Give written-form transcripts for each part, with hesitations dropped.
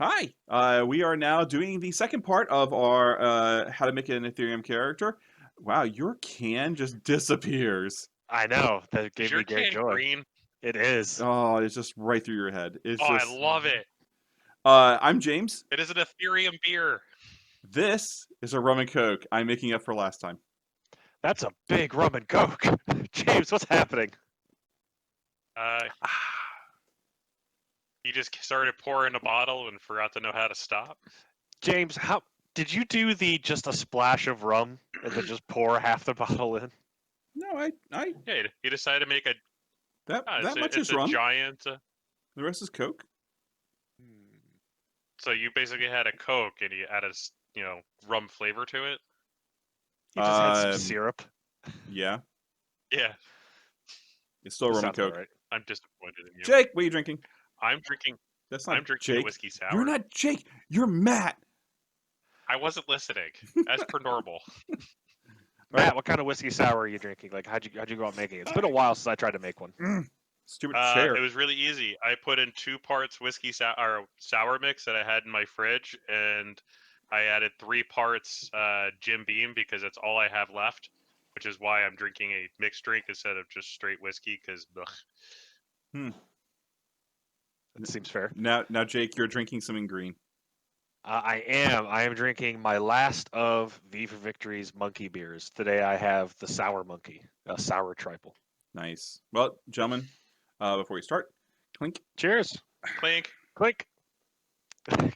Hi. We are now doing the second part of our how to make an Ethereum character. Wow, your can just disappears. I know. That Is gave your me great can joy. green? It is. Oh, it's just right through your head. It's Oh, I just. love it. I'm James. It is an Ethereum beer. This is a rum and coke I'm making up for last time. That's a big rum and coke. James, what's happening? Uh, he just started pouring a bottle and forgot to know how to stop. James, how did you do the just a splash of rum and then just pour half the bottle in? No, I Yeah, he decided to make a. that much It's is a rum. giant. The rest is coke. So you basically had a Coke and you added, rum flavor to it. You just had some Um, syrup. yeah, Yeah, it's still rum and Sounds about coke. right. I'm disappointed in you. Jake, what are you drinking? I'm drinking. That's I'm not drinking a Jake. whiskey sour. You're not Jake. You're Matt. I wasn't listening, as per normal. Right. Matt, what kind of whiskey sour are you drinking? Like, how'd you go out making it? It's been a while since I tried to make one. Stupid chair. It was really easy. I put in 2 parts whiskey sour mix that I had in my fridge, and I added 3 parts Jim Beam because that's all I have left, which is why I'm drinking a mixed drink instead of just straight whiskey. Because That seems fair. Now, Jake, you're drinking something green. I am. I am drinking my last of V for Victory's monkey beers. Today I have the Sour Monkey, a sour triple. Nice. Well, gentlemen, before we start, clink. Cheers. clink. Click.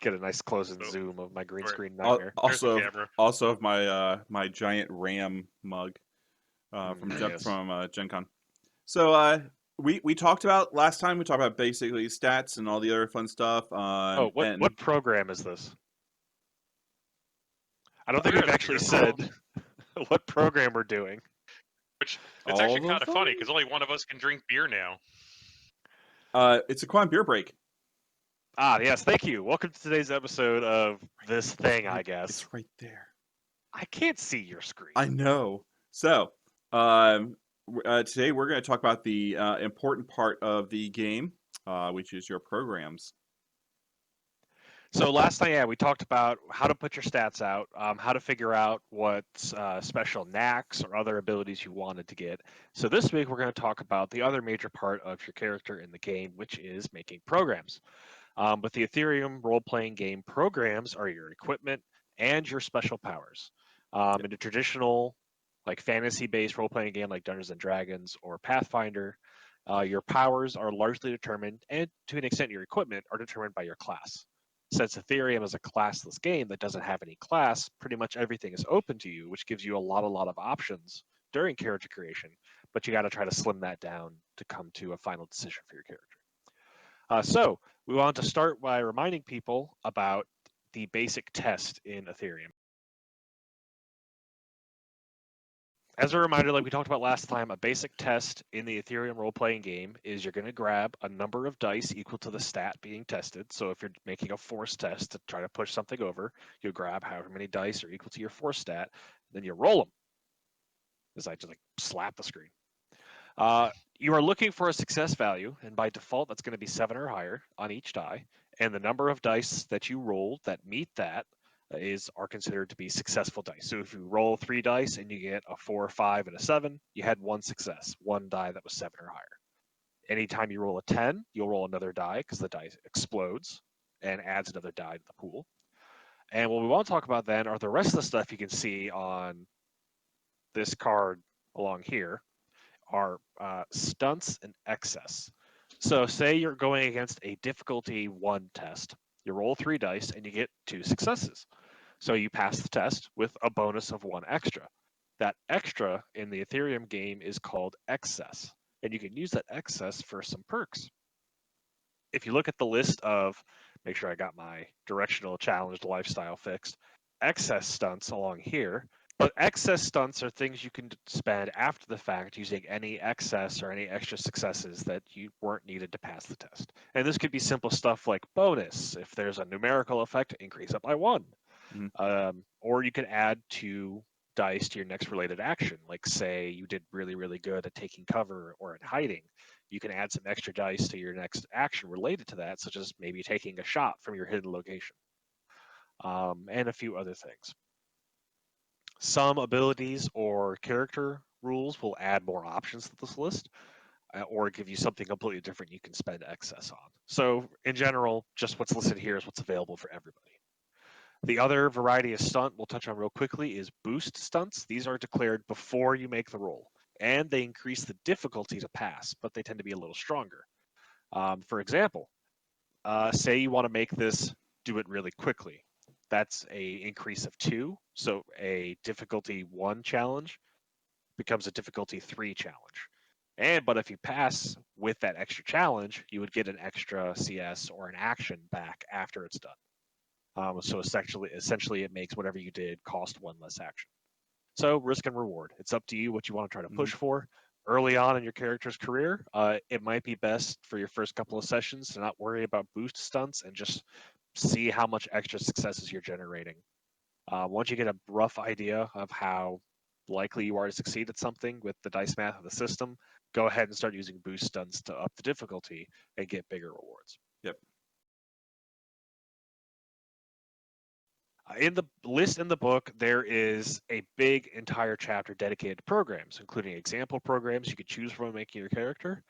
Get a nice close and Oh, zoom of my green right. screen Al- nightmare. There's the Also, camera. also of my my giant ram mug Yes. from Gen Con. So we talked about last time. We talked about basically stats and all the other fun stuff. Oh, And what program is this? I don't think We're we've in actually Beerthralls, said what program we're doing. which it's all actually kind of of funny them. because only one of us can drink beer now. It's a quantum beer break. Ah, yes, thank you. Welcome to today's episode of this thing, I guess. It's right there. I can't see your screen. I know. So, today we're going to talk about the important part of the game, which is your programs. So last time, yeah, we talked about how to put your stats out, how to figure out what special knacks or other abilities you wanted to get. So this week we're going to talk about the other major part of your character in the game, which is making programs. With the Ethereum role-playing game, programs are your equipment and your special powers. In a traditional, like fantasy-based role-playing game like Dungeons and Dragons or Pathfinder, your powers are largely determined, and to an extent your equipment, are determined by your class. Since Ethereum is a classless game that doesn't have any class, pretty much everything is open to you, which gives you a lot of options during character creation, but you got to try to slim that down to come to a final decision for your character. So we want to start by reminding people about the basic test in Ethereum. As a reminder, like we talked about last time, a basic test in the Ethereum role-playing game is you're going to grab a number of dice equal to the stat being tested. So if you're making a force test to try to push something over, you grab however many dice are equal to your force stat, then you roll them. As I just like slap the screen. You are looking for a success value, and by default, that's going to be 7 or higher on each die. And the number of dice that you roll that meet that are considered to be successful dice. So if you roll 3 dice and you get a 4, 5, and a 7, you had 1 success, 1 die that was 7 or higher. Anytime you roll a 10, you'll roll another die because the die explodes and adds another die to the pool. And what we want to talk about then are the rest of the stuff you can see on this card along here are stunts and excess. So say you're going against a difficulty 1 test. You roll 3 dice and you get 2 successes. So you pass the test with a bonus of 1 extra. That extra in the Ethereum game is called excess. And you can use that excess for some perks. If you look at the list of, make sure I got my directional challenged lifestyle fixed, excess stunts along here. But excess stunts are things you can spend after the fact using any excess or any extra successes that you weren't needed to pass the test. And this could be simple stuff like bonus. If there's a numerical effect, increase it by 1. Mhm. Or you can add to dice to your next related action. Like say you did really, really good at taking cover or at hiding. You can add some extra dice to your next action related to that, such as maybe taking a shot from your hidden location. And a few other things. Some abilities or character rules will add more options to this list, or give you something completely different you can spend excess on. So in general, just what's listed here is what's available for everybody. The other variety of stunt we'll touch on real quickly is boost stunts. These are declared before you make the roll, and they increase the difficulty to pass, but they tend to be a little stronger. For example, say you want to make this do it really quickly. That's a increase of 2, so a difficulty 1 challenge becomes a difficulty 3 challenge. But if you pass with that extra challenge, you would get an extra CS or an action back after it's done. So essentially, it makes whatever you did cost 1 less action. So risk and reward. It's up to you what you want to try to push for. Early on in your character's career, it might be best for your first couple of sessions to not worry about boost stunts and just see how much extra successes you're generating. Once you get a rough idea of how likely you are to succeed at something with the dice math of the system, go ahead and start using boost stunts to up the difficulty and get bigger rewards. Yep. In the list in the book, there is a big entire chapter dedicated to programs, including example programs you could choose from making your character,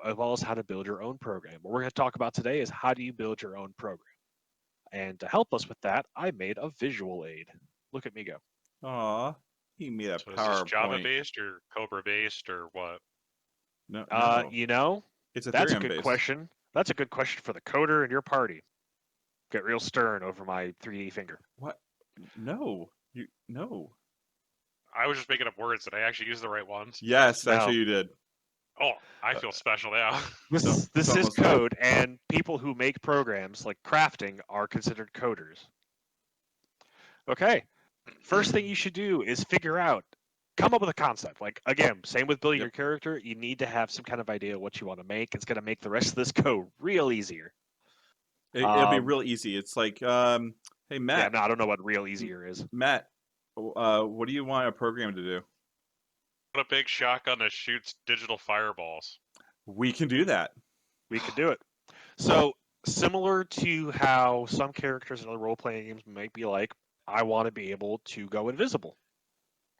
as well as how to build your own program. What we're going to talk about today is how do you build your own program. And to help us with that, I made a visual aid. Look at me go. Aw, he made a So is this Java PowerPoint. based or Cobra based or what? No, it's That's a Ethereum good based. question. That's a good question for the coder in your party. Get real stern over my 3D finger. What? No, no. I was just making up words. Did I actually use the right ones? Yes, No. actually, you did. Oh, I feel special now. This is almost code, and people who make programs like crafting are considered coders. Okay, first thing you should do is come up with a concept. Like again, same with building your character, you need to have some kind of idea what you want to make. It's going to make the rest of this code real easier. It'll be real easy. It's like, hey Matt. Yeah, no, I don't know what real easier is. Matt, what do you want a program to do? What a big shotgun that shoots digital fireballs. We can do that. We can do it. So similar to how some characters in other role-playing games might be like, I want to be able to go invisible,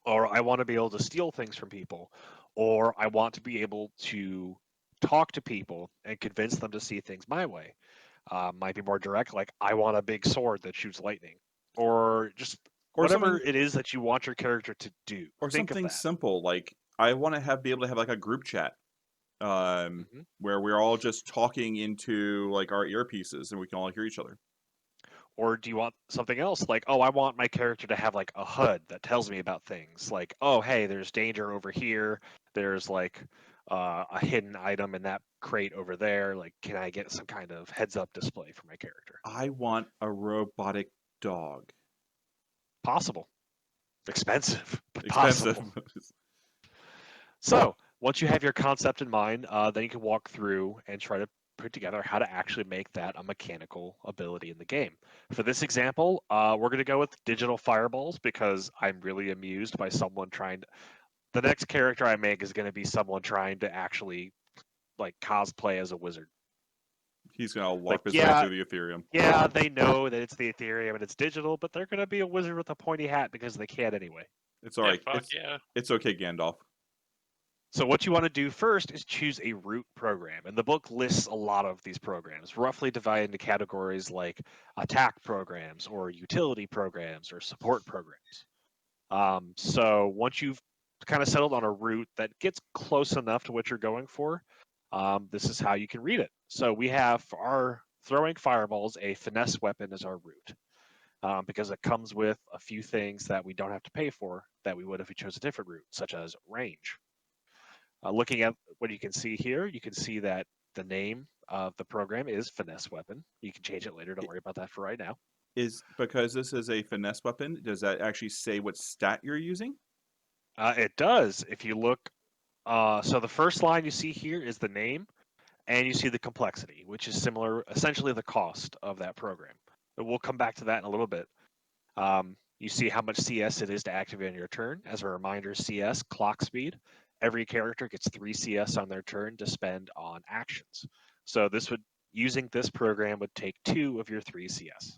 or I want to be able to steal things from people, or I want to be able to talk to people and convince them to see things my way. Might be more direct, like I want a big sword that shoots lightning, or just whatever it is that you want your character to do. Or Think something of that. simple, like I want to be able to have like a group chat, where we're all just talking into like our earpieces and we can all hear each other. Or do you want something else? Like, oh, I want my character to have like a HUD that tells me about things. Like, oh, hey, there's danger over here. There's like a hidden item in that crate over there. Like, can I get some kind of heads-up display for my character? I want a robotic dog. Possible. Expensive, but Expensive. possible. So, once you have your concept in mind, then you can walk through and try to put together how to actually make that a mechanical ability in the game. For this example, we're going to go with digital fireballs because I'm really amused by someone the next character I make is going to be someone trying to actually like cosplay as a wizard. He's going to walk his way through the Aetherium. Yeah, they know that it's the Aetherium and it's digital, but they're going to be a wizard with a pointy hat because they can anyway. It's all right. Yeah. It's okay, Gandalf. So what you want to do first is choose a root program. And the book lists a lot of these programs, roughly divided into categories like attack programs or utility programs or support programs. So once you've kind of settled on a route that gets close enough to what you're going for, this is how you can read it. So we have for our throwing fireballs, a finesse weapon as our route, because it comes with a few things that we don't have to pay for that we would if we chose a different route, such as range. Looking at what you can see here, you can see that the name of the program is finesse weapon. You can change it later. Don't worry about that for right now. Is because this is a finesse weapon, does that actually say what stat you're using? It does. If you look, so the first line you see here is the name, and you see the complexity, which is similar, essentially the cost of that program. But we'll come back to that in a little bit. You see how much CS it is to activate on your turn. As a reminder, CS, clock speed. Every character gets 3 CS on their turn to spend on actions. So using this program would take 2 of your 3 CS.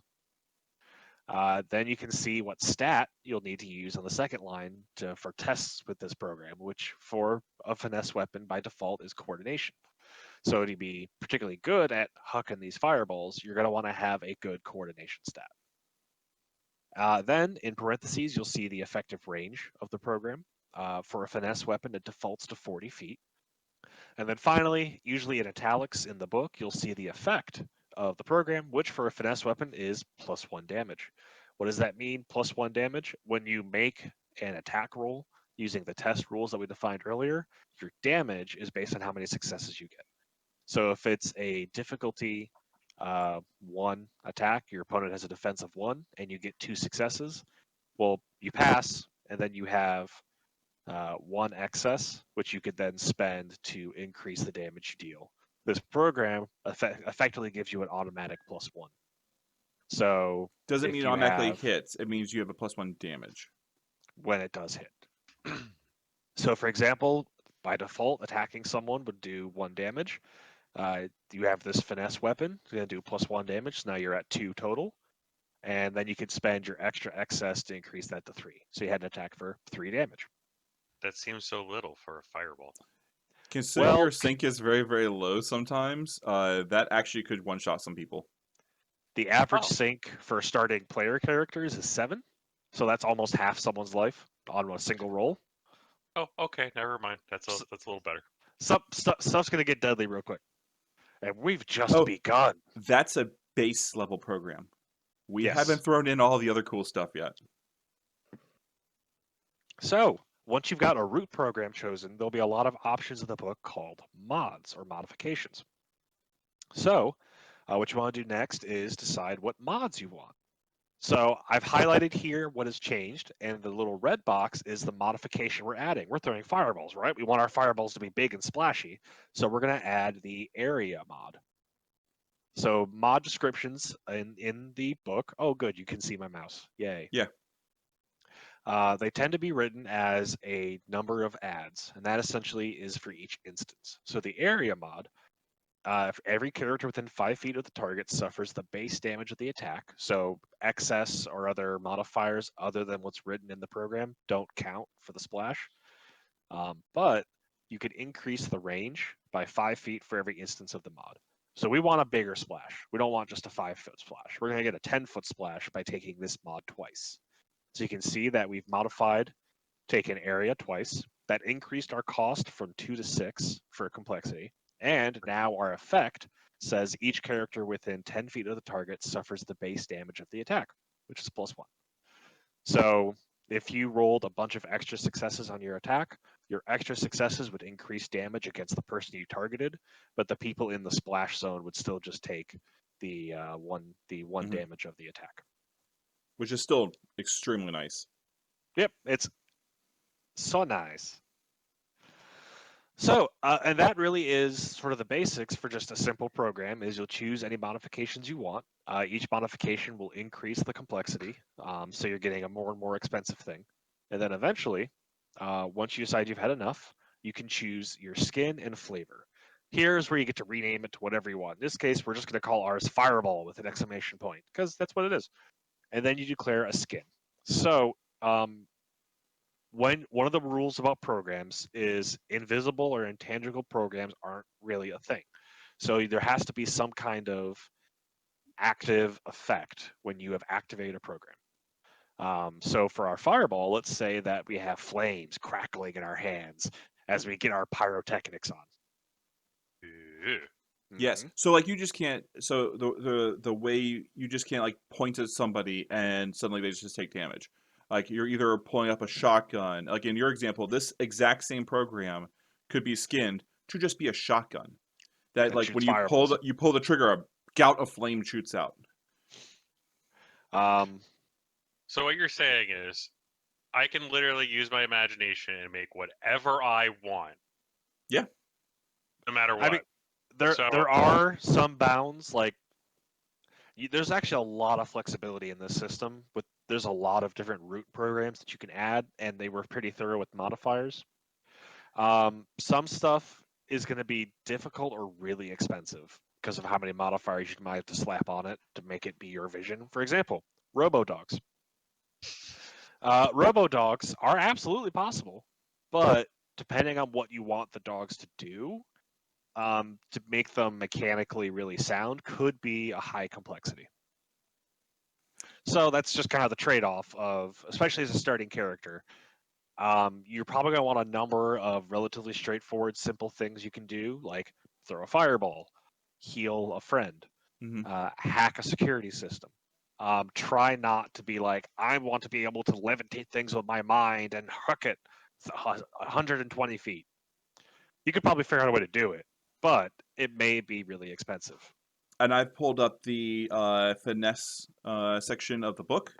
Then you can see what stat you'll need to use on the second line for tests with this program, which for a finesse weapon by default is coordination. So to be particularly good at hucking these fireballs, you're going to want to have a good coordination stat. Then in parentheses, you'll see the effective range of the program. For a finesse weapon, it defaults to 40 feet. And then finally, usually in italics in the book, you'll see the effect of the program, which for a finesse weapon is +1 damage. What does that mean, +1 damage? When you make an attack roll using the test rules that we defined earlier, your damage is based on how many successes you get. So if it's a difficulty 1 attack, your opponent has a defense of 1, and you get 2 successes, well, you pass, and then you have 1 excess, which you could then spend to increase the damage you deal. This program effectively gives you an automatic +1. So Doesn't if mean it you automatically have- hits. It means you have a +1 damage. when it does hit. So for example, by default, attacking someone would do 1 damage. You have this finesse weapon, it's going to do +1 damage. So now you're at 2 total. And then you could spend your extra excess to increase that to 3. So you had an attack for 3 damage. That seems so little for a fireball. Considering Well, your sync is very, very low sometimes, that actually could one-shot some people. The average Oh. sync for starting player characters is 7. So that's almost half someone's life on a single roll. Oh, okay, never mind. That's a little better. Stuff's going to get deadly real quick. And we've just Oh. begun. That's a base level program. We Yes. haven't thrown in all the other cool stuff yet. So once you've got a root program chosen, there'll be a lot of options in the book called mods or modifications. So what you want to do next is decide what mods you want. So I've highlighted here what has changed, and the little red box is the modification we're adding. We're throwing fireballs, right? We want our fireballs to be big and splashy, so we're going to add the area mod. So mod descriptions in the book. Oh, good, you can see my mouse. Yay. Yeah. They tend to be written as a number of adds, and that essentially is for each instance. So the area mod, if every character within 5 feet of the target suffers the base damage of the attack, so excess or other modifiers other than what's written in the program don't count for the splash. But you could increase the range by 5 feet for every instance of the mod. So we want a bigger splash. We don't want just a 5-foot splash. We're going to get a 10-foot splash by taking this mod twice. So you can see that we've taken area twice. That increased our cost from 2 to 6 for complexity. And now our effect says each character within 10 feet of the target suffers the base damage of the attack, which is +1. So if you rolled a bunch of extra successes on your attack, your extra successes would increase damage against the person you targeted, but the people in the splash zone would still just take the one damage of the attack. Which is still extremely nice. Yep, it's so nice. So, and that really is sort of the basics for just a simple program, is you'll choose any modifications you want. Each modification will increase the complexity, so you're getting a more and more expensive thing. And then eventually, once you decide you've had enough, you can choose your skin and flavor. Here's where you get to rename it to whatever you want. In this case, we're just going to call ours Fireball with an exclamation point, because that's what it is. And then you declare a skin. So, one of the rules about programs is invisible or intangible programs aren't really a thing. So there has to be some kind of active effect when you have activated a program. So for our fireball, let's say that we have flames crackling in our hands as we get our pyrotechnics on. Ew. Yes. Mhm. So like you just can't. So the way you just can't like point at somebody and suddenly they just take damage. Like you're either pulling up a shotgun. Like in your example, this exact same program could be skinned to just be a shotgun. That like shoots when fireballs. you pull the trigger, a gout of flame shoots out. So what you're saying is, I can literally use my imagination and make whatever I want. Yeah. No matter what. I mean, there So- are some bounds, like There's actually a lot of flexibility in this system. There's a lot of different root programs that you can add, and they were pretty thorough with modifiers. Some stuff is going to be difficult or really expensive because of how many modifiers you might have to slap on it to make it be your vision. For example, robo-dogs. Robo-dogs are absolutely possible, but depending on what you want the dogs to do, to make them mechanically really sound could be a high complexity. So that's just kind of the trade-off of, especially as a starting character, you're probably going to want a number of relatively straightforward, simple things you can do, like throw a fireball, heal a friend, Mhm. hack a security system. Try not to be like, I want to be able to levitate things with my mind and hook it 120 feet. You could probably figure out a way to do it, but it may be really expensive. And I've pulled up the finesse section of the book.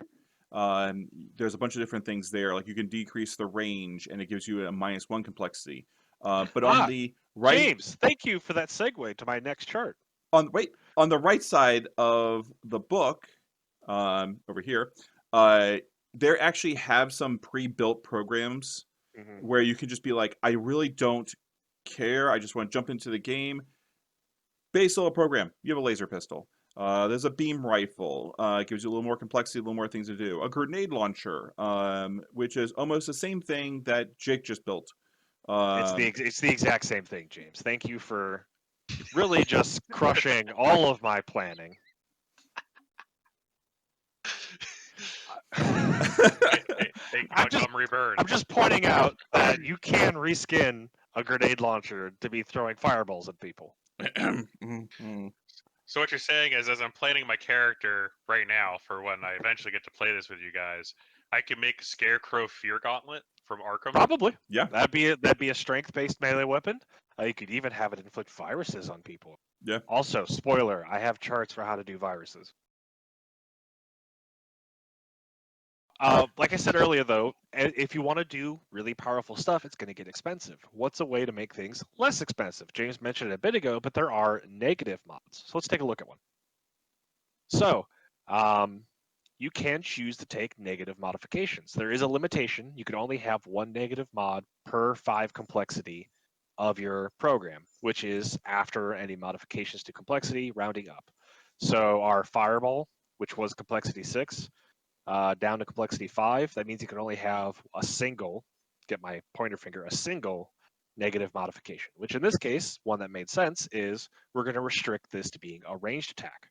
There's a bunch of different things there. Like you can decrease the range, and it gives you a -1 complexity. But on the right, James, thank you for that segue to my next chart. on the right side of the book, over here, there actually have some pre-built programs where you can just be like, I really don't care. I just want to jump into the game. Base level program. You have a laser pistol. There's a beam rifle. It gives you a little more complexity, a little more things to do. A grenade launcher, which is almost the same thing that Jake just built. It's the exact same thing, James. Thank you for really just crushing all of my planning. Hey, I'm just- Montgomery Burn. I'm just pointing out that you can reskin a grenade launcher to be throwing fireballs at people. So what you're saying is, as I'm planning my character right now for when I eventually get to play this with you guys, I can make Scarecrow Fear Gauntlet from Arkham. Probably. Yeah. That'd be a strength-based melee weapon. You could even have it inflict viruses on people. Yeah. Also, spoiler, I have charts for how to do viruses. Like I said earlier, though, if you want to do really powerful stuff, it's going to get expensive. What's a way to make things less expensive? James mentioned it a bit ago, but there are negative mods. So let's take a look at one. So, you can choose to take negative modifications. There is a limitation. You can only have one negative mod per 5 complexity of your program, which is after any modifications to complexity, rounding up. So our fireball, which was complexity 6, down to complexity 5, that means you can only have a single, get my pointer finger, a single negative modification, which in this case, one that made sense is we're going to restrict this to being a ranged attack.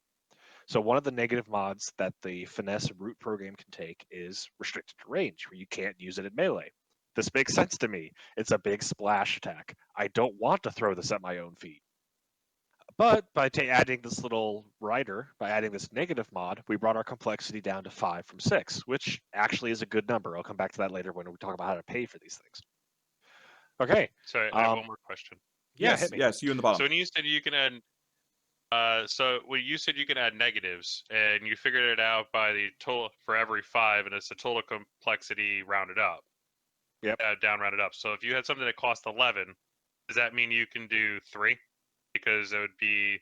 So one of the negative mods that the finesse root program can take is restricted to range, where you can't use it at melee. This makes sense to me. It's a big splash attack. I don't want to throw this at my own feet. But by adding this little rider, by adding this negative mod, we brought our complexity down to 5 from 6, which actually is a good number. I'll come back to that later when we talk about how to pay for these things. Okay. So I have one more question. Yeah, yes, hit me. yes, you in the bottom. So when you said you can add, you said you can add negatives, and you figured it out by the total for every 5, and it's the total complexity rounded up. Yep. Down rounded up. So if you had something that cost 11, does that mean you can do 3? Because it would be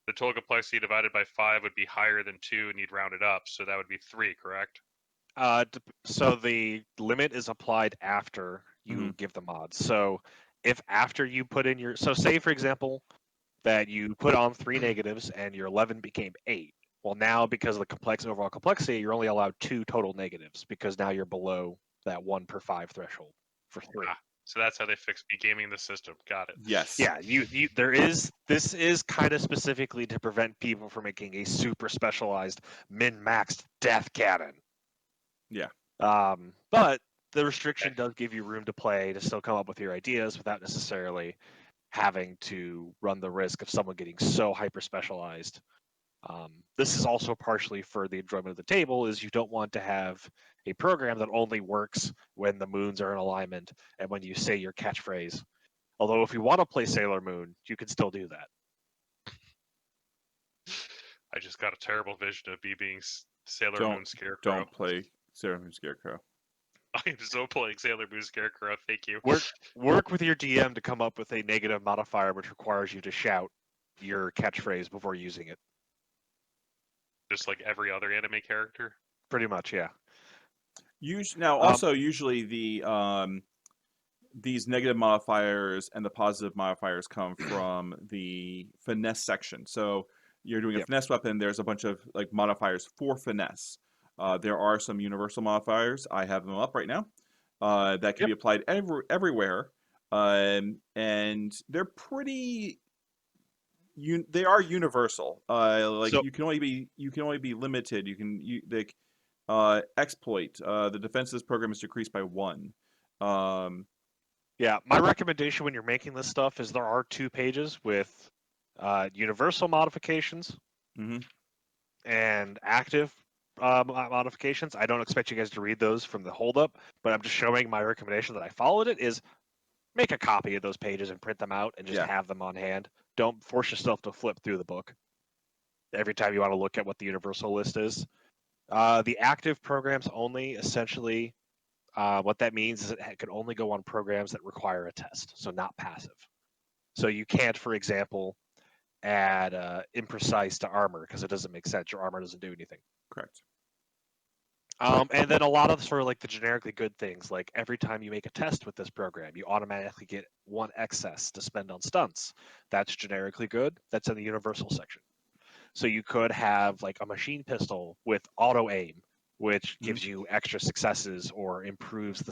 the total complexity divided by 5 would be higher than 2, and you'd round it up, so that would be 3, correct? So the limit is applied after you give the mods. So if after you put in your, so say for example that you put on 3 negatives and your 11 became 8. Well, now because of the overall complexity, you're only allowed 2 total negatives because now you're below that 1 per 5 threshold for 3. So that's how they fixed me gaming the system. Got it. Yes. Yeah, this is kind of specifically to prevent people from making a super specialized min-maxed death cannon. Yeah. But the restriction does give you room to play, to still come up with your ideas without necessarily having to run the risk of someone getting so hyper specialized. This is also partially for the enjoyment of the table, is you don't want to have a program that only works when the moons are in alignment and when you say your catchphrase. Although if you want to play Sailor Moon, you can still do that. I just got a terrible vision of me being Sailor Moon Scarecrow. Don't play Sailor Moon Scarecrow. I am so playing Sailor Moon Scarecrow. Thank you. Work with your DM to come up with a negative modifier which requires you to shout your catchphrase before using it. just like every other anime character. Pretty much, yeah. Now, also usually these negative modifiers and the positive modifiers come from the finesse section. So you're doing a Yep. finesse weapon. There's a bunch of like modifiers for finesse. There are some universal modifiers. I have them up right now that can be applied everywhere, and they're pretty. They are universal. Like So- you can only be limited. Exploit. The defenses program is decreased by 1. Yeah, my recommendation when you're making this stuff is there are 2 pages with universal modifications Mhm. and active modifications. I don't expect you guys to read those from the holdup, but I'm just showing my recommendation that I followed it is make a copy of those pages and print them out and just Yeah. have them on hand. Don't force yourself to flip through the book every time you want to look at what the universal list is. The active programs only, essentially, what that means is it can only go on programs that require a test, so not passive. So you can't, for example, add imprecise to armor because it doesn't make sense. Your armor doesn't do anything. Correct. And then a lot of sort of like the generically good things, like every time you make a test with this program, you automatically get 1 excess to spend on stunts. That's generically good. That's in the universal section. So you could have like a machine pistol with auto aim, which gives you extra successes or improves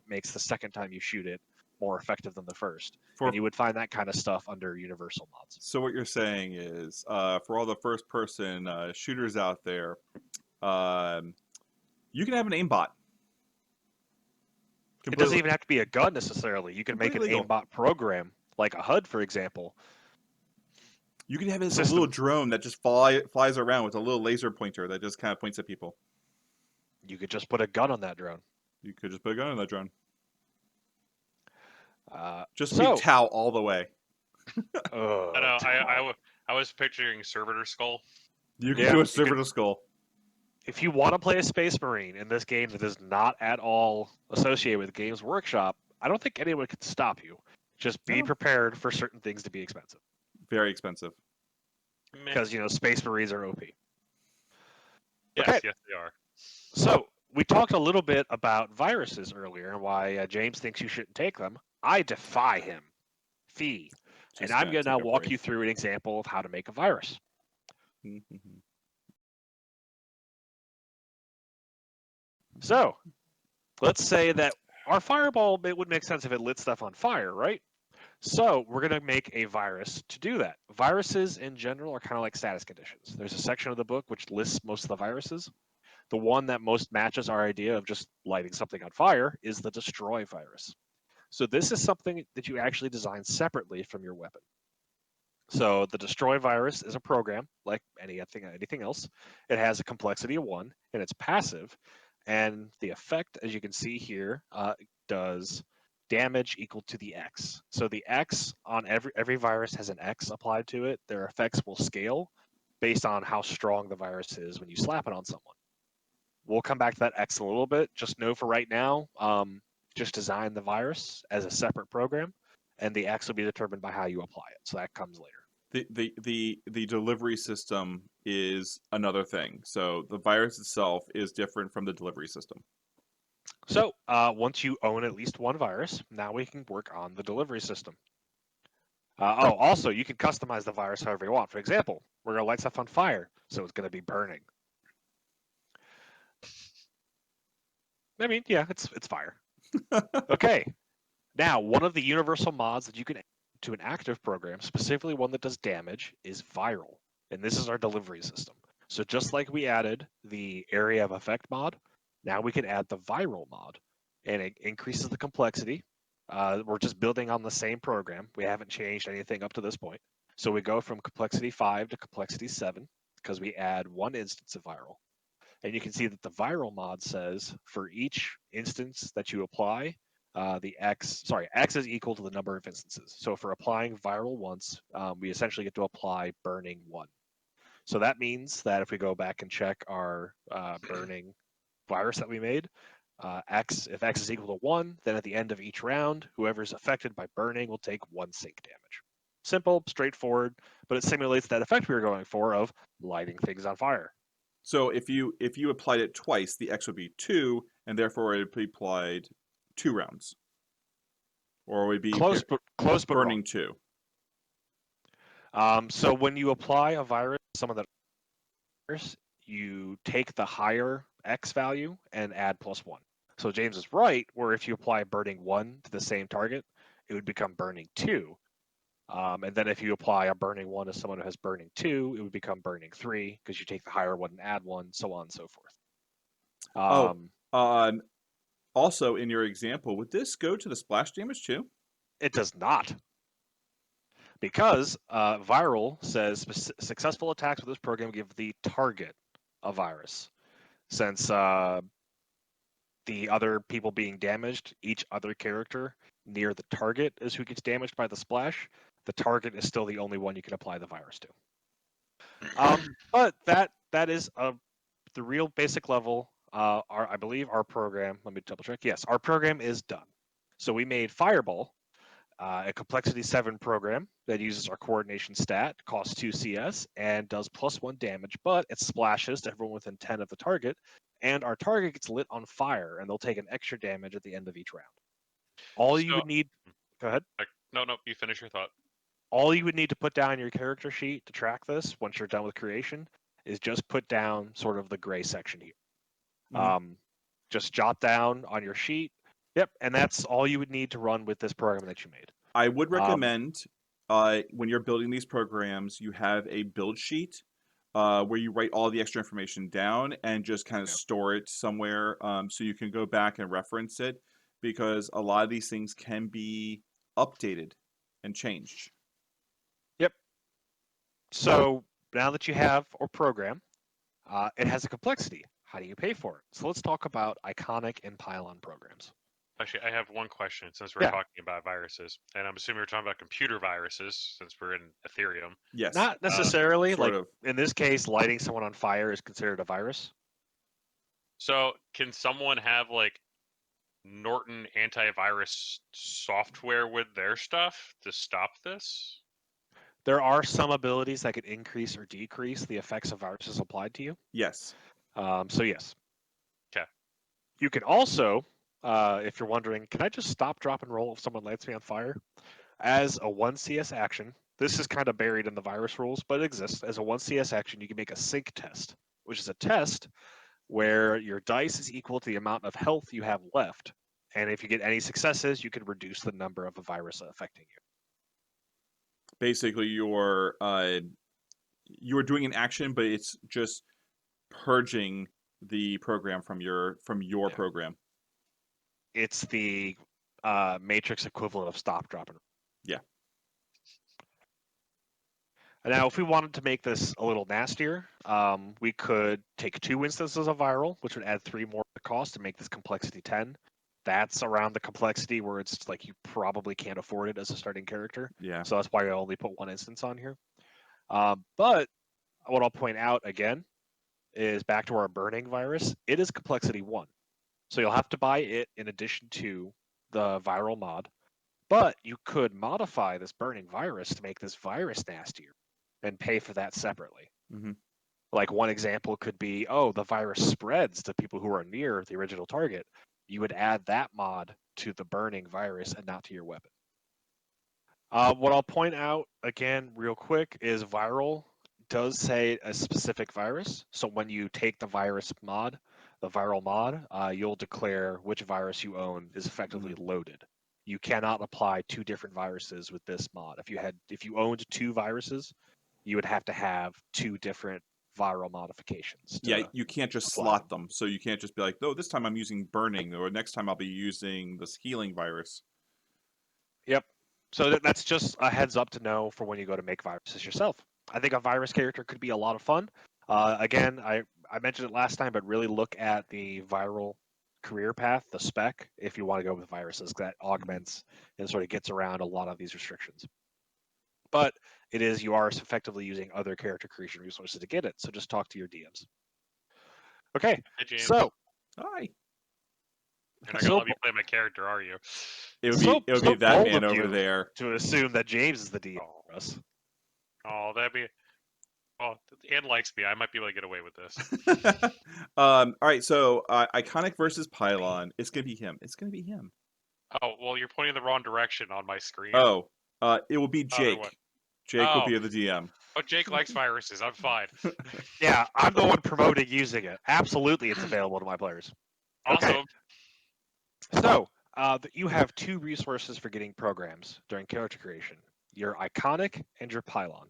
makes the second time you shoot it more effective than the first. And you would find that kind of stuff under universal mods. So what you're saying is, for all the first-person shooters out there, you can have an aimbot. It doesn't even have to be a gun necessarily. You can make an Completely legal. aimbot program, like a HUD, for example. You can have it as a System. little drone that just flies around with a little laser pointer that just kind of points at people. You could just put a gun on that drone. You could just put a gun on that drone. Just so- be Tau all the way. I know. I was picturing Servitor Skull. You can Yeah, do you a Servitor Skull. If you want to play a Space Marine in this game that is not at all associated with Games Workshop, I don't think anyone can stop you. Just be No. prepared for certain things to be expensive. Very expensive. Because, Space Marines are OP. Yes, Okay. yes, they are. So, we talked a little bit about viruses earlier and why James thinks you shouldn't take them. I defy him. Fee. And I'm going to now walk you through an example of how to make a virus. So, let's say that our fireball, it would make sense if it lit stuff on fire, right? So we're going to make a virus to do that. Viruses in general are kind of like status conditions. There's a section of the book which lists most of the viruses. The one that most matches our idea of just lighting something on fire is the destroy virus. So this is something that you actually design separately from your weapon. So the destroy virus is a program like anything else. It has a complexity of 1 and it's passive. And the effect, as you can see here, does damage equal to the X. So the X on every virus has an X applied to it. Their effects will scale based on how strong the virus is when you slap it on someone. We'll come back to that X a little bit. Just know for right now, just design the virus as a separate program, and the X will be determined by how you apply it. So that comes later. The delivery system is another thing. So the virus itself is different from the delivery system. So once you own at least 1 virus, now we can work on the delivery system. Also, you can customize the virus however you want. For example, we're going to light stuff on fire, so it's going to be burning. I mean, yeah, it's fire. Okay. Now, one of the universal mods that you can add to an active program, specifically one that does damage, is viral. And this is our delivery system. So just like we added the area of effect mod, now we can add the viral mod. And it increases the complexity. We're just building on the same program. We haven't changed anything up to this point. So we go from complexity 5 to complexity 7 because we add 1 instance of viral. And you can see that the viral mod says for each instance that you apply, X is equal to the number of instances. So for applying viral once, we essentially get to apply burning 1. So that means that if we go back and check our burning virus that we made, if X is equal to 1, then at the end of each round, whoever's affected by burning will take 1 sync damage. Simple, straightforward, but it simulates that effect we were going for of lighting things on fire. So if you applied it twice, the X would be 2, and therefore it would be applied 2 rounds, or it would be Close, but wrong. burning 2. So when you apply a virus, some of the virus, you take the higher X value and add +1. So James is right, where if you apply burning 1 to the same target, it would become burning 2. And then if you apply a burning 1 to someone who has burning 2, it would become burning 3 because you take the higher one and add 1, so on and so forth. Also, in your example, would this go to the splash damage too? It does not. Because viral says successful attacks with this program give the target a virus. Since the other people being damaged, each other character near the target is who gets damaged by the splash. The target is still the only one you can apply the virus to. But that is the real basic level. I believe our program, let me double check. Yes, our program is done. So we made Fireball, a complexity 7 program that uses our coordination stat, costs 2 CS, and does +1 damage, but it splashes to everyone within 10 of the target, and our target gets lit on fire, and they'll take an extra damage at the end of each round. All you would need... Go ahead. No, you finish your thought. All you would need to put down in your character sheet to track this, once you're done with creation, is just put down sort of the gray section here. Mhm. Just jot down on your sheet. Yep, and that's all you would need to run with this program that you made. I would recommend when you're building these programs, you have a build sheet where you write all the extra information down and just kind of store it somewhere so you can go back and reference it, because a lot of these things can be updated and changed. Yep. So now that you have our program, it has a complexity. How do you pay for it? So let's talk about iconic and Pylon programs. Actually, I have one question since we're talking about viruses, and I'm assuming we're talking about computer viruses since we're in Aetherium. Yes. Not necessarily. Sort like of. in this case, lighting someone on fire is considered a virus. So can someone have like Norton antivirus software with their stuff to stop this? There are some abilities that could increase or decrease the effects of viruses applied to you. Yes. So yes. Okay. You can also, if you're wondering, can I just stop, drop, and roll if someone lights me on fire? As a 1 CS action, this is kind of buried in the virus rules, but it exists. As a 1 CS action, you can make a sync test, which is a test where your dice is equal to the amount of health you have left. And if you get any successes, you can reduce the number of a virus affecting you. Basically, you're doing an action, but it's just purging the program from your program. It's the Matrix equivalent of stop, drop, and roll. Yeah. Now, if we wanted to make this a little nastier, we could take 2 instances of viral, which would add 3 more to cost to make this complexity 10. That's around the complexity where it's like you probably can't afford it as a starting character. Yeah. So that's why I only put 1 instance on here. But what I'll point out again is back to our burning virus. It is complexity 1. So you'll have to buy it in addition to the viral mod. But you could modify this burning virus to make this virus nastier and pay for that separately. Mm-hmm. Like one example could be, the virus spreads to people who are near the original target. You would add that mod to the burning virus and not to your weapon. What I'll point out again real quick is viral does say a specific virus. So when you take the virus mod, the viral mod, you'll declare which virus you own is effectively loaded. You cannot apply 2 different viruses with this mod. If you owned 2 viruses, you would have to have 2 different viral modifications. Yeah, you can't just slot them. So you can't just be like, this time I'm using burning, or next time I'll be using this healing virus. Yep. So that's just a heads up to know for when you go to make viruses yourself. I think a virus character could be a lot of fun. Again, I mentioned it last time, but really look at the viral career path, the spec, if you want to go with viruses. That augments and sort of gets around a lot of these restrictions. But you are effectively using other character creation resources to get it. So just talk to your DMs. Okay. Hi, James. So, hi. You're not gonna let me play my character, are you? It would be that man over there to assume that James is the DM for us. Oh, that'd be. Well, Anne likes me. I might be able to get away with this. All right, so iconic versus Pylon. It's gonna be him. It's gonna be him. Oh, well, you're pointing the wrong direction on my screen. Oh, it will be Other Jake. one. Jake will Oh. be the DM. Oh, Jake likes viruses. I'm fine. Yeah, I'm the one promoting using it. Absolutely, it's available to my players. Okay. Also, So, you have two resources for getting programs during character creation: your iconic and your pylon.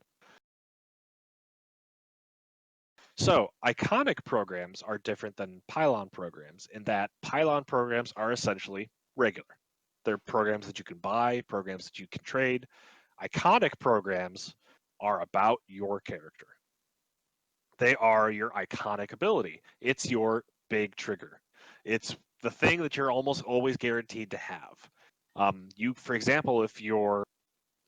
So, iconic programs are different than pylon programs in that pylon programs are essentially regular. They're programs that you can buy, programs that you can trade. Iconic programs are about your character. They are your iconic ability. It's your big trigger. It's the thing that you're almost always guaranteed to have. For example, if your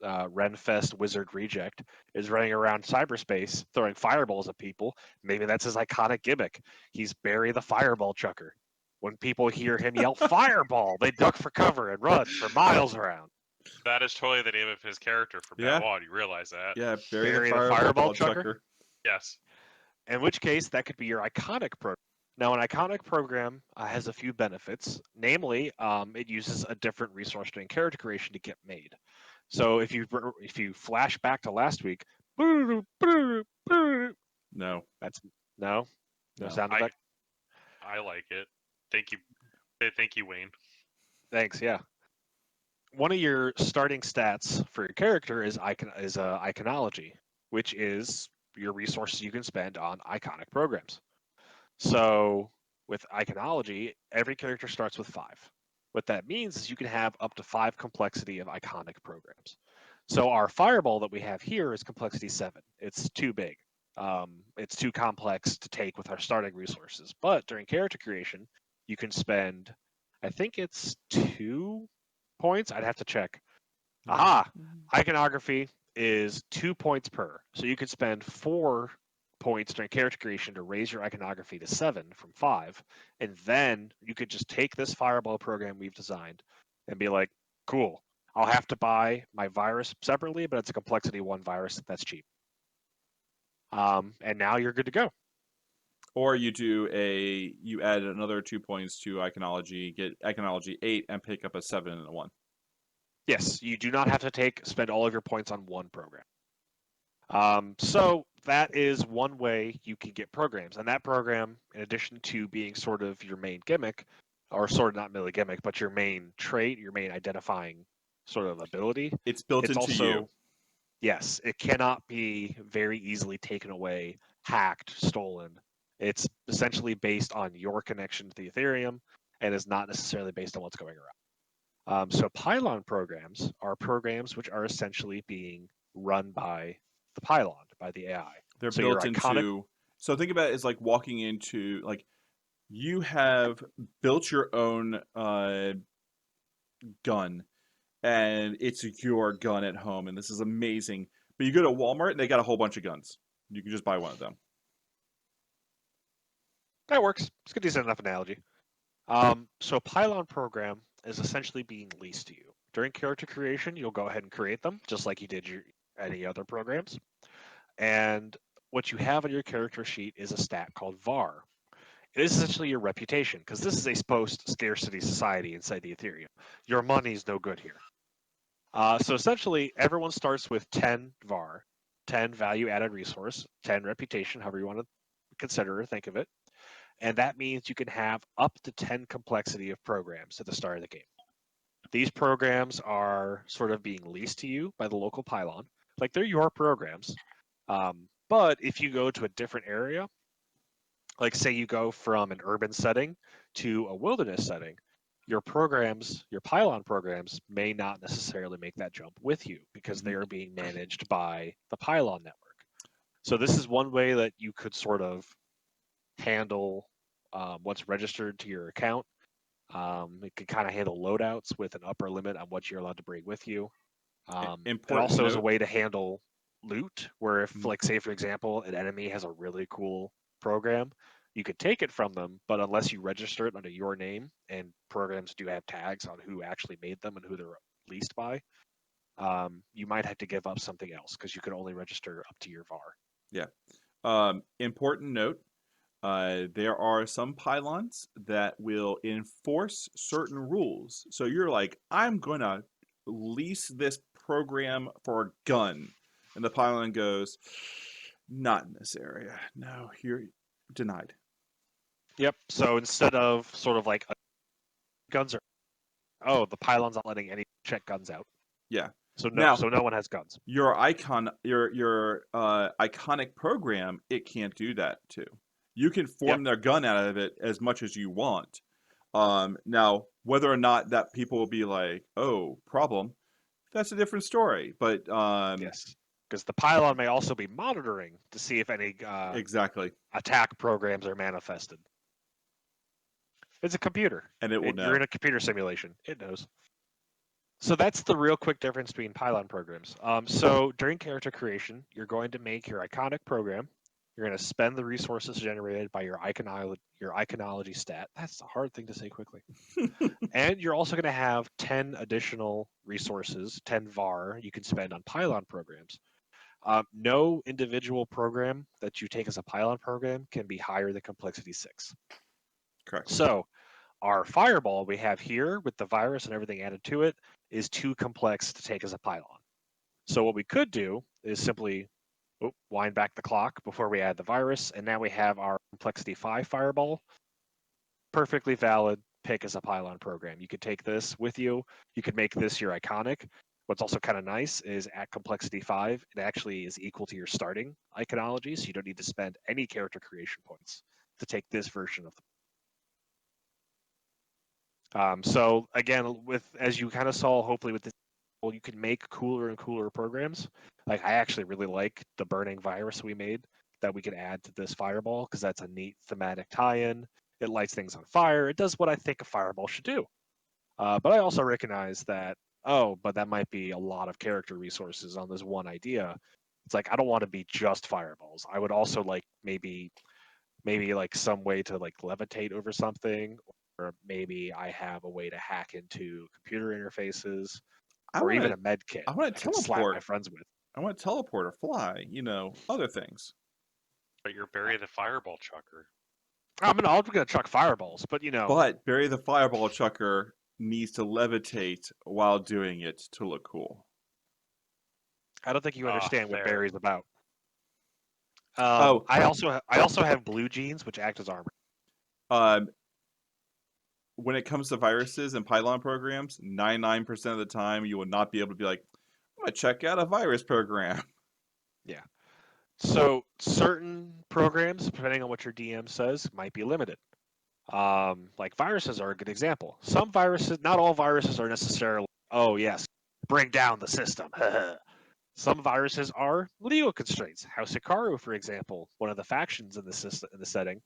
Renfest Wizard Reject is running around cyberspace throwing fireballs at people, maybe that's his iconic gimmick. He's Barry the Fireball Chucker. When people hear him yell "Fireball," they duck for cover and run for miles around. that is totally the name of his character from Yeah. now on. You realize that? Yeah, Barry the Fireball Chucker? Yes. In which case, that could be your iconic program. Now, an iconic program has a few benefits. Namely, it uses a different resource during character creation to get made. So if you flash back to last week, No. that's no No. sound effect. I like it. Thank you. Thank you, Wayne. Thanks. Yeah. One of your starting stats for your character is iconology, which is your resources you can spend on iconic programs. So with iconology, every character starts with 5. What that means is you can have up to 5 complexity of iconic programs. So our fireball that we have here is complexity 7. It's too big. It's too complex to take with our starting resources. But during character creation, you can spend, I think it's 2 points. I'd have to check. Aha! Iconography is 2 points per. So you could spend 4 points during character creation to raise your iconography to 7 from 5. And then you could just take this fireball program we've designed and be like, cool, I'll have to buy my virus separately, but it's a complexity 1 virus. That's cheap. And now you're good to go. Or you add another 2 points to iconology, get iconology 8, and pick up a 7 and a 1. Yes, you do not have to spend all of your points on one program. So that is one way you can get programs. And that program, in addition to being sort of your main gimmick, or sort of not really gimmick, but your main trait, your main identifying sort of ability, It's built into also, you. Yes, it cannot be very easily taken away, hacked, stolen. It's essentially based on your connection to the Ethereum and is not necessarily based on what's going around. So Pylon programs are programs which are essentially being run by the Pylon, by the AI. They're So built your iconic- into. So think about it as like walking into like you have built your own gun, and it's your gun at home, and this is amazing. But you go to Walmart and they got a whole bunch of guns. You can just buy one of them. That works. It's a decent enough analogy. So Pylon program is essentially being leased to you. During character creation, you'll go ahead and create them, just like you did any other programs. And what you have on your character sheet is a stat called VAR. It is essentially your reputation, because this is a post-scarcity society inside the Ethereum. Your money's no good here. So essentially, everyone starts with 10 VAR, 10 value-added resource, 10 reputation, however you want to consider or think of it. And that means you can have up to 10 complexity of programs at the start of the game. These programs are sort of being leased to you by the local Pylon. Like, they're your programs. But if you go to a different area, like say you go from an urban setting to a wilderness setting, your Pylon programs may not necessarily make that jump with you because they are being managed by the Pylon network. So this is one way that you could sort of handle what's registered to your account. It could kind of handle loadouts with an upper limit on what you're allowed to bring with you. It also is a way to handle loot, where if, like, say, for example, an enemy has a really cool program, you could take it from them, but unless you register it under your name, and programs do have tags on who actually made them and who they're leased by, you might have to give up something else because you can only register up to your VAR. Important note. There are some pylons that will enforce certain rules. So you're like, I'm gonna lease this program for a gun, and the pylon goes, not in this area. No, you're denied. Yep. So instead of sort of like guns are, the pylon's not letting any check guns out. Yeah. So Now- no one has guns. Your iconic program, it can't do that too. You can form their gun out of it as much as you want. Now, whether or not that people will be like, oh, problem, that's a different story. But Yes, because the pylon may also be monitoring to see if any exactly, attack programs are manifested. It's a computer. and it will know. You're in a computer simulation. It knows. So that's the real quick difference between pylon programs. So during character creation, you're going to make your iconic program. You're going to spend the resources generated by your iconology stat. That's a hard thing to say quickly. And you're also going to have 10 additional resources, 10 VAR you can spend on pylon programs. No individual program that you take as a pylon program can be higher than complexity 6. Correct. So our fireball we have here with the virus and everything added to it is too complex to take as a pylon. So what we could do is simply wind back the clock before we add the virus, and now we have our complexity 5 fireball. Perfectly valid pick as a pylon program. You could take this with you. You could make this your iconic. What's also kind of nice is at complexity 5, it actually is equal to your starting iconology, so you don't need to spend any character creation points to take this version of the so again, as you kind of saw, hopefully with this, you can make cooler and cooler programs. Like I actually really like the burning virus we made that we could add to this fireball because that's a neat thematic tie-in. It lights things on fire. It does what I think a fireball should do. But I also recognize that but that might be a lot of character resources on this one idea. It's like I don't want to be just fireballs. I would also like maybe like some way to like levitate over something, or maybe I have a way to hack into computer interfaces, or even a med kit I want to can slap teleport. my friends with. I want to teleport or fly. Other things. But you're Barry the Fireball Chucker. I'm gonna chuck fireballs, but But Barry the Fireball Chucker needs to levitate while doing it to look cool. I don't think you understand what fair. Barry's about. Oh. I also have blue jeans, which act as armor. When it comes to viruses and Pylon programs, 99% of the time you will not be able to be like, I'm gonna check out a virus program. Yeah. So certain programs, depending on what your DM says, might be limited. Like viruses are a good example. Some viruses, not all viruses are necessarily, oh yes, bring down the system. Some viruses are legal constraints. House Hikaru, for example, one of the factions in the setting,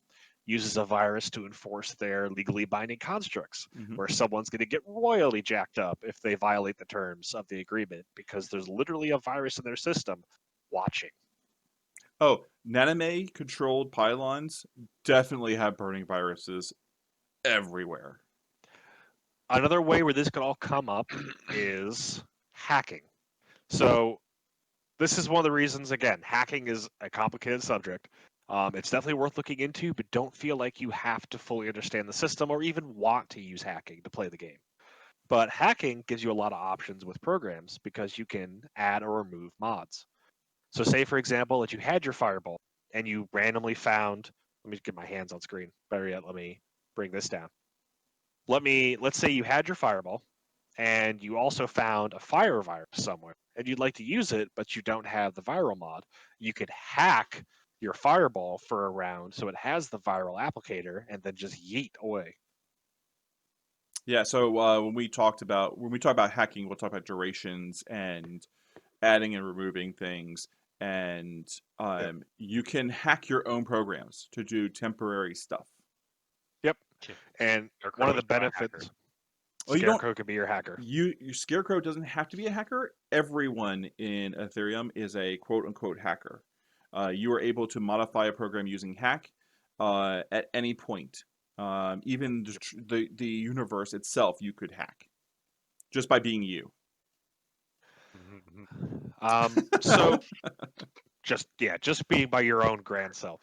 uses a virus to enforce their legally binding constructs, where someone's going to get royally jacked up if they violate the terms of the agreement because there's literally a virus in their system watching. Oh, Naname controlled pylons definitely have burning viruses everywhere. Another way where this could all come up is hacking. So this is one of the reasons, again, hacking is a complicated subject. It's definitely worth looking into, but don't feel like you have to fully understand the system or even want to use hacking to play the game. But hacking gives you a lot of options with programs because you can add or remove mods. So say, for example, that you had your fireball and you randomly found, let me get my hands on screen. Better yet, let me bring this down. Let's say you had your fireball and you also found a fire virus somewhere and you'd like to use it, but you don't have the viral mod. You could hack your fireball for a round so it has the viral applicator and then just yeet away. Yeah, so when we talk about hacking, we'll talk about durations and adding and removing things, and you can hack your own programs to do temporary stuff. Yep. And one of the benefits, Scarecrow could be your hacker. Your Scarecrow doesn't have to be a hacker. Everyone in Aetherium is a quote-unquote hacker. You are able to modify a program using hack at any point. Even the universe itself, you could hack just by being you. So Just being by your own grand self.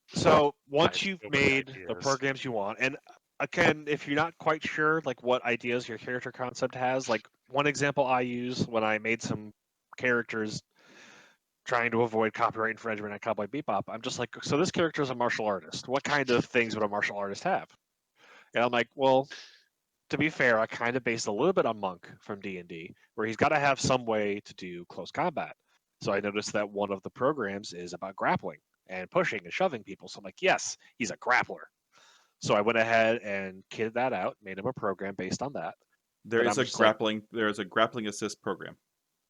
So once Nice, you've so many made the ideas. programs you want, and again, if you're not quite sure like what ideas your character concept has, like one example I use when I made some characters trying to avoid copyright infringement at Cowboy Bebop, I'm just like, so this character is a martial artist. What kind of things would a martial artist have? And I'm like, well, to be fair, I kind of based a little bit on Monk from D&D, where he's got to have some way to do close combat. So I noticed that one of the programs is about grappling and pushing and shoving people. So I'm like, yes, he's a grappler. So I went ahead and kitted that out, made him a program based on that. There But is I'm a just like, grappling. There is a grappling assist program.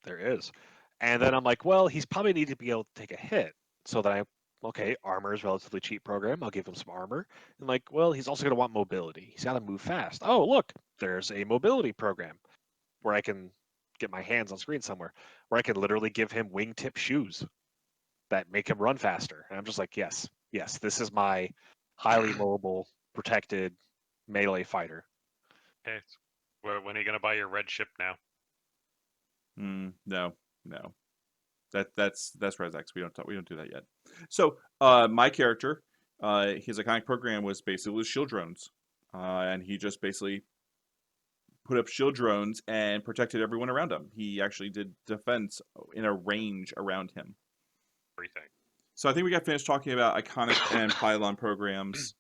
there is. And then I'm like, well, he's probably need to be able to take a hit. So that armor is relatively cheap program. I'll give him some armor. And like, well, he's also going to want mobility. He's got to move fast. Oh, look, there's a mobility program where I can get my hands on screen somewhere, where I can literally give him wingtip shoes that make him run faster. And I'm just like, yes, this is my highly mobile, protected melee fighter. Okay. When are you gonna buy your red ship now? No. That's ResX. We don't do that yet. So my character, his iconic program was basically shield drones, and he just basically put up shield drones and protected everyone around him. He actually did defense in a range around him. Everything. So I think we got finished talking about iconic and pylon programs,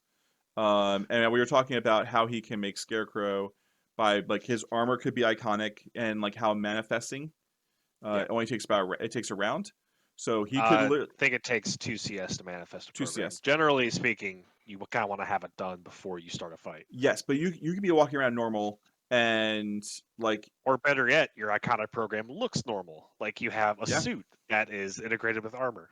and we were talking about how he can make Scarecrow by like his armor could be iconic and like how manifesting it only takes a round. So he could I think it takes 2 CS to manifest a 2 program. CS. Generally speaking, you kind of want to have it done before you start a fight. Yes, but you can be walking around normal and like, or better yet, your iconic program looks normal, like you have a Yeah. suit that is integrated with armor.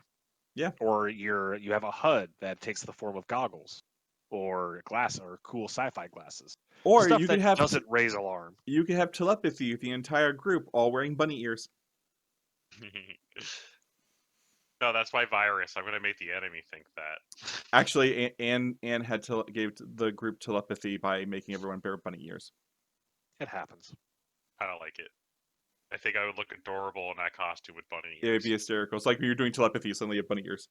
Yeah. Or you have a HUD that takes the form of goggles, or glass, or cool sci-fi glasses. or Stuff you that could have doesn't raise alarm. you could have telepathy with the entire group all wearing bunny ears. No, that's my virus. I'm gonna make the enemy think that. Actually, Anne gave the group telepathy by making everyone wear bunny ears. It happens. I don't like it. I think I would look adorable in that costume with bunny It would ears. be hysterical. It's like when you're doing telepathy, suddenly you have bunny ears.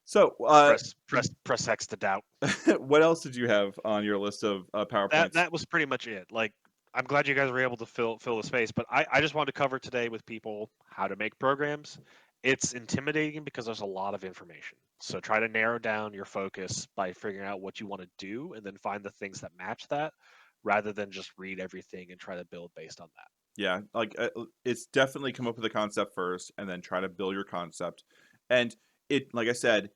So, Press X to doubt. what else did you have on your list of PowerPoints? That was pretty much it. Like, I'm glad you guys were able to fill the space, but I just wanted to cover today with people how to make programs. It's intimidating because there's a lot of information. So try to narrow down your focus by figuring out what you want to do, and then find the things that match that, rather than just read everything and try to build based on that. Yeah, like it's definitely come up with a concept first, and then try to build your concept. And it, like I said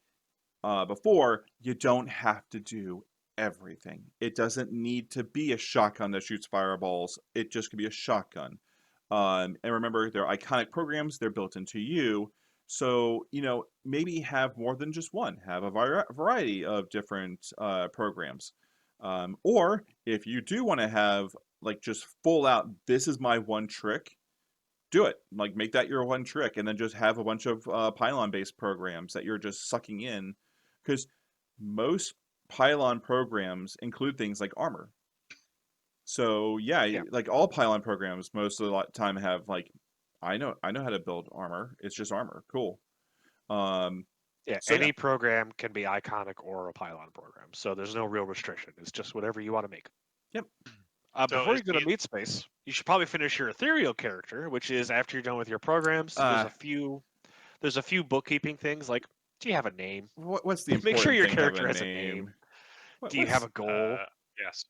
before, you don't have to do everything. It doesn't need to be a shotgun that shoots fireballs. It just could be a shotgun. And remember, they're iconic programs. They're built into you. So, maybe have more than just one. Have a variety of different programs. Or if you do want to have like just full out, this is my one trick, do it. Like make that your one trick, and then just have a bunch of Pylon based programs that you're just sucking in, because most Pylon programs include things like armor. So yeah, like all Pylon programs most of the time have like, I know how to build armor. It's just armor. Cool. Any program can be iconic or a Pylon program, so there's no real restriction. It's just whatever you want to make. Yep. Before you go to meat space, you should probably finish your ethereal character, which is after you're done with your programs. There's a few bookkeeping things, like, do you have a name? What's the important Make sure your thing character of has a name. Do you what's- have a goal? Yes.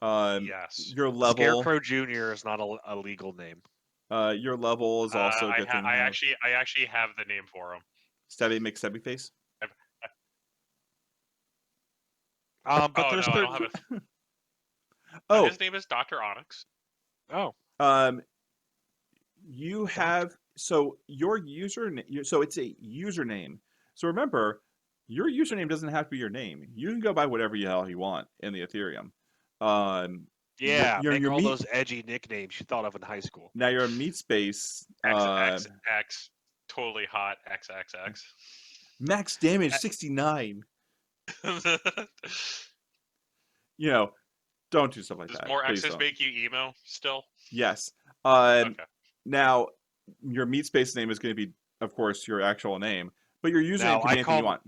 Yes. Your level. Scarecrow Jr. is not a legal name. Your level is also a good thing. I actually have the name for him. Stabby McStabby face. But I there's don't have it. Oh, His name is Dr. Onyx. Oh. You have, so your username, so it's a username. So remember, your username doesn't have to be your name. You can go by whatever the hell you want in the Ethereum. Yeah, your make all those edgy nicknames you thought of in high school. Now you're a meat space. XXX, totally hot XXX. Max damage 69. Don't do stuff like Does that. more Please X's don't. make you emo still? Yes. Okay. Now, your meat space name is going to be, of course, your actual name, but your username No, can be anything you want.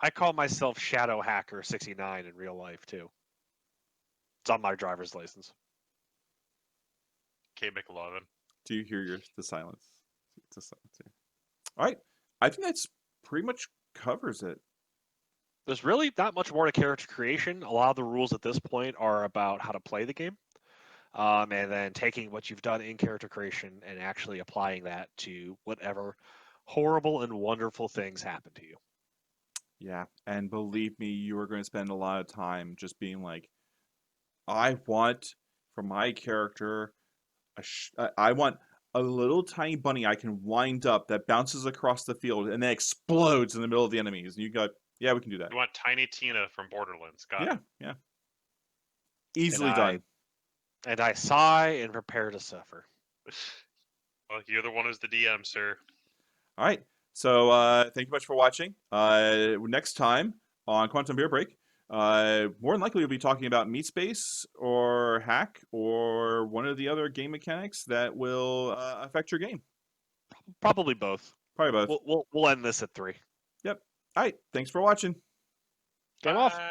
I call myself Shadow Hacker 69 in real life too. It's on my driver's license. K McLovin. Do you hear the silence? It's a silence here. All right. I think that's pretty much covers it. There's really not much more to character creation. A lot of the rules at this point are about how to play the game. And then taking what you've done in character creation and actually applying that to whatever horrible and wonderful things happen to you. Yeah, and believe me, you are going to spend a lot of time just being like, I want for my character, I want a little tiny bunny I can wind up that bounces across the field and then explodes in the middle of the enemies. And you got, yeah, we can do that. You want Tiny Tina from Borderlands. Got it. Yeah. Easily done. And I sigh and prepare to suffer. Well, you're the one who's the DM, sir. All right. So thank you much for watching. Next time on Quantum Beer Break, more than likely we'll be talking about Meat Space or Hack or one of the other game mechanics that will affect your game. Probably both. Probably both. We'll end this at 3. Yep. All right. Thanks for watching. Game off. Bye.